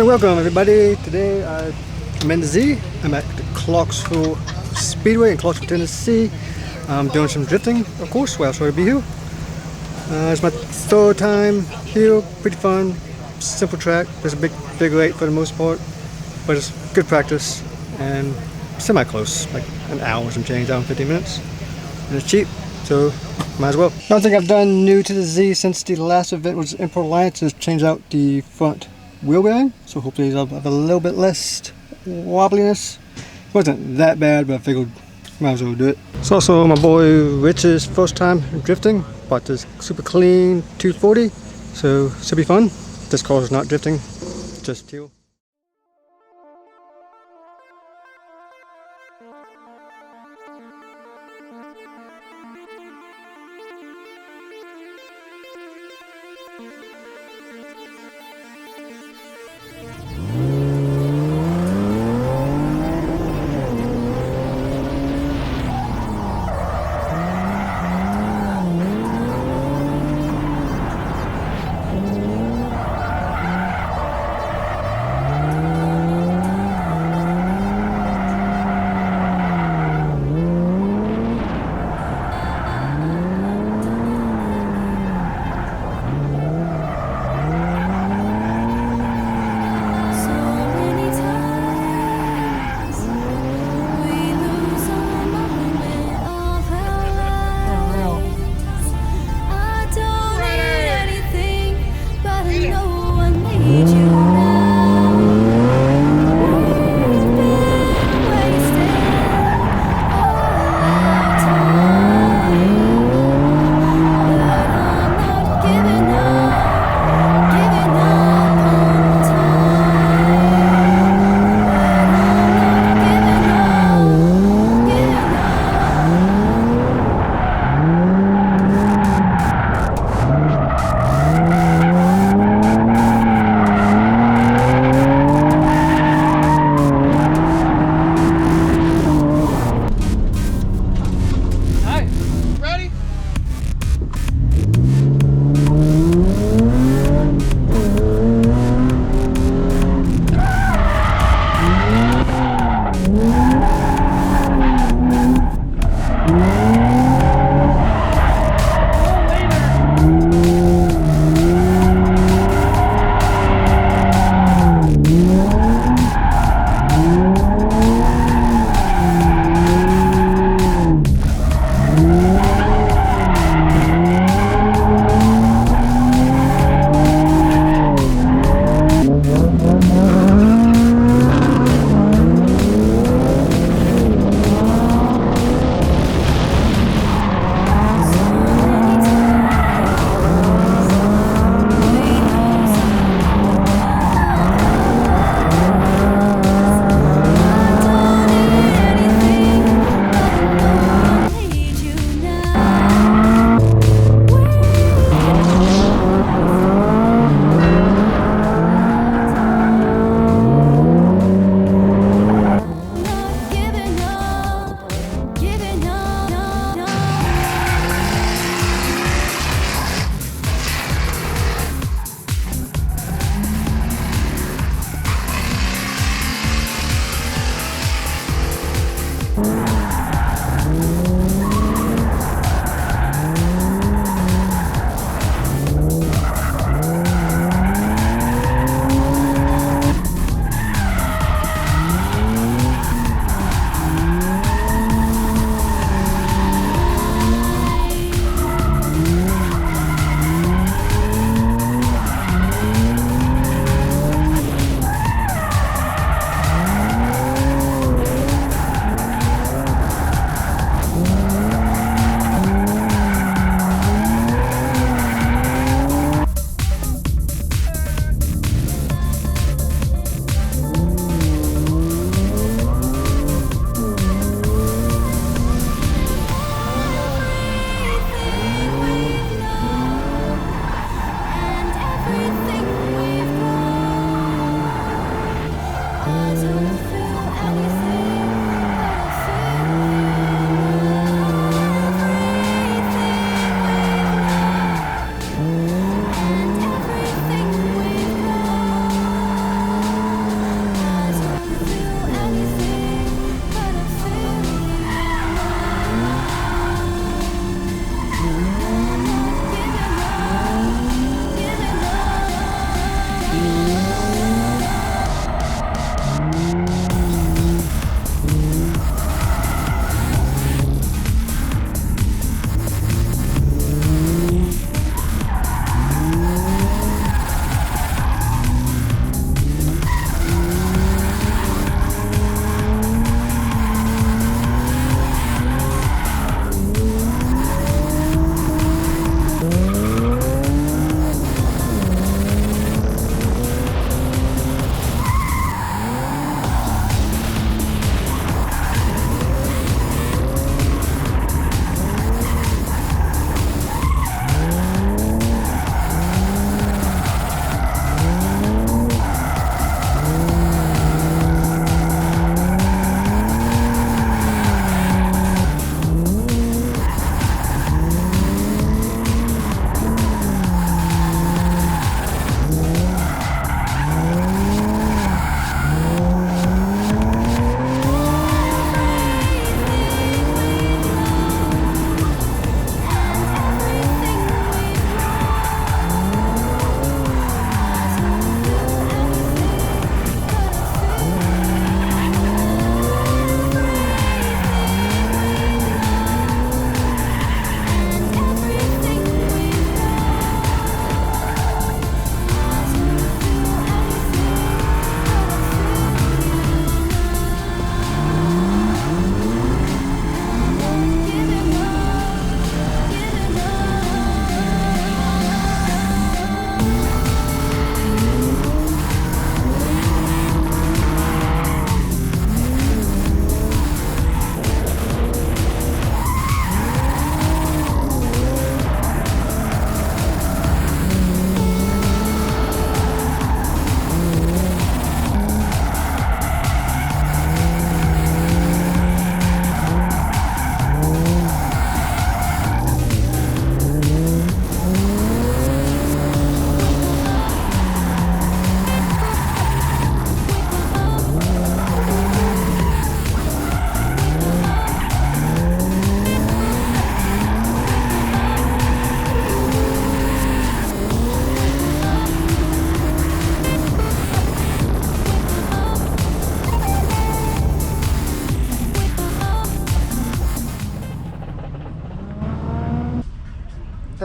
welcome everybody. Today I'm in the Z. I'm at the Clarksville Speedway in Clarksville, Tennessee. I'm doing some drifting, of course. Well, sorry to be here. It's my third time here. Pretty fun, simple track. There's a big lake for the most part, but it's good practice and semi-close, like an hour and some change, hour and 15 minutes. And it's cheap, so might as well. Another thing I've done new to the Z since the last event was Import Alliance is change out the front wheel bearing, so hopefully I'll have a little bit less wobbliness. It wasn't that bad, but I figured might as well do it. It's also my boy Rich's first time drifting. Bought this super clean 240, so should be fun. This car is not drifting, just teal.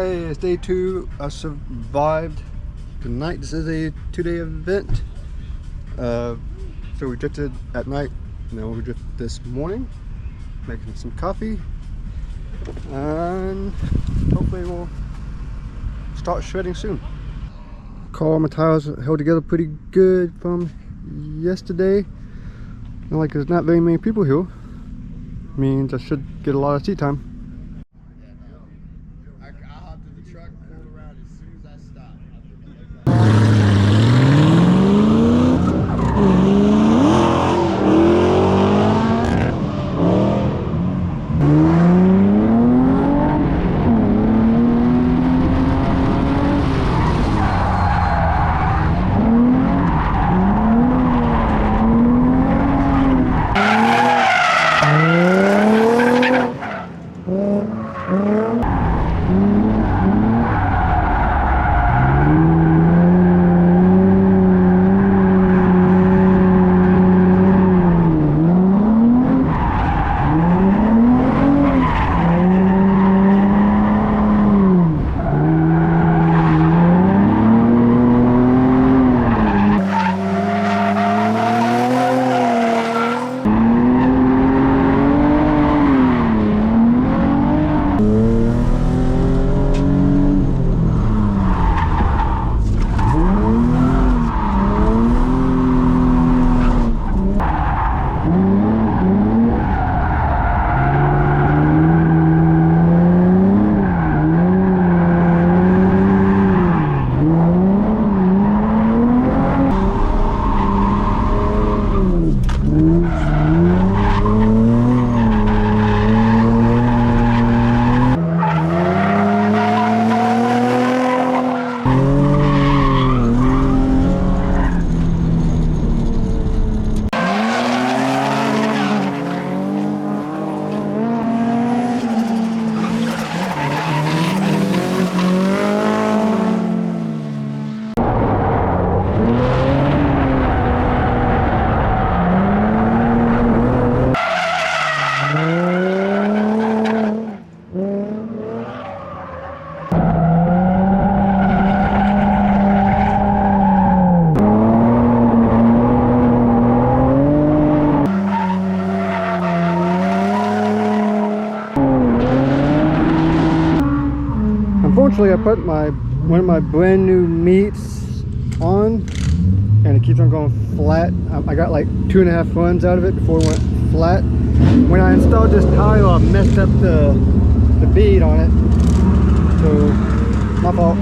Hey, it's day 2. I survived the night. This is a 2-day event. So we drifted at night. Now we drifted this morning, making some coffee, and hopefully we'll start shredding soon. Car, my tires held together pretty good from yesterday. Not like there's not very many people here. Means I should get a lot of seat time. Unfortunately, I put one of my brand new meats on, and it keeps on going flat. I got like 2.5 runs out of it before it went flat. When I installed this tire, I messed up the bead on it, so my fault.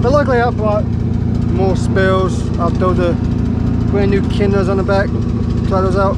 But luckily, I bought more spares. I'll throw the brand new Kinders on the back, try those out.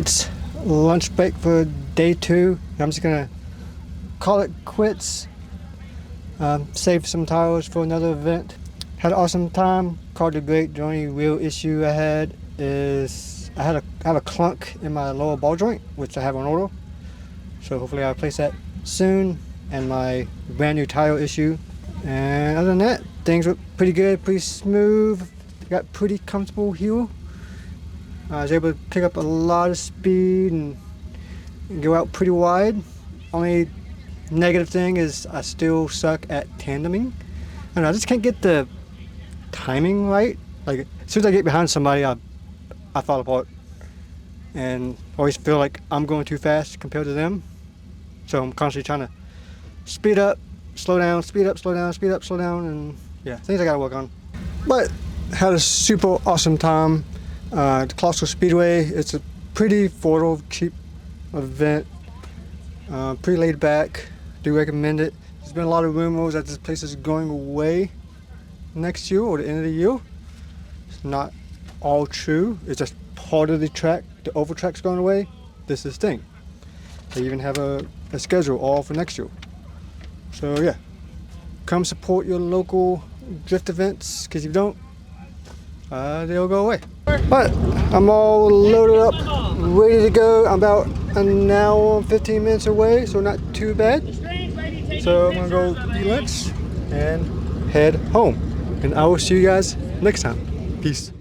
tonight's lunch break for day 2. I'm just gonna call it quits. Save some tires for another event. Had an awesome time. Called it great. The only real issue I had is I have a clunk in my lower ball joint, which I have on order. So hopefully I'll replace that soon. And my brand new tire issue. And other than that, things were pretty good, pretty smooth. Got pretty comfortable here. I was able to pick up a lot of speed and go out pretty wide. Only negative thing is I still suck at tandeming. I just can't get the timing right. Like as soon as I get behind somebody, I fall apart, and always feel like I'm going too fast compared to them. So I'm constantly trying to speed up, slow down, speed up, slow down, speed up, slow down, and yeah, things I gotta work on. But had a super awesome time. The Clarksville Speedway. It's a pretty affordable, cheap event. Pretty laid back. Do recommend it. There's been a lot of rumors that this place is going away next year or the end of the year. It's not all true. It's just part of the track. The oval track's going away. This is the thing. They even have a schedule all for next year. So yeah, come support your local drift events, because if you don't, they'll go away. But I'm all loaded up, ready to go. I'm about an hour and 15 minutes away, so not too bad. So I'm gonna go eat lunch and head home. And I will see you guys next time. Peace.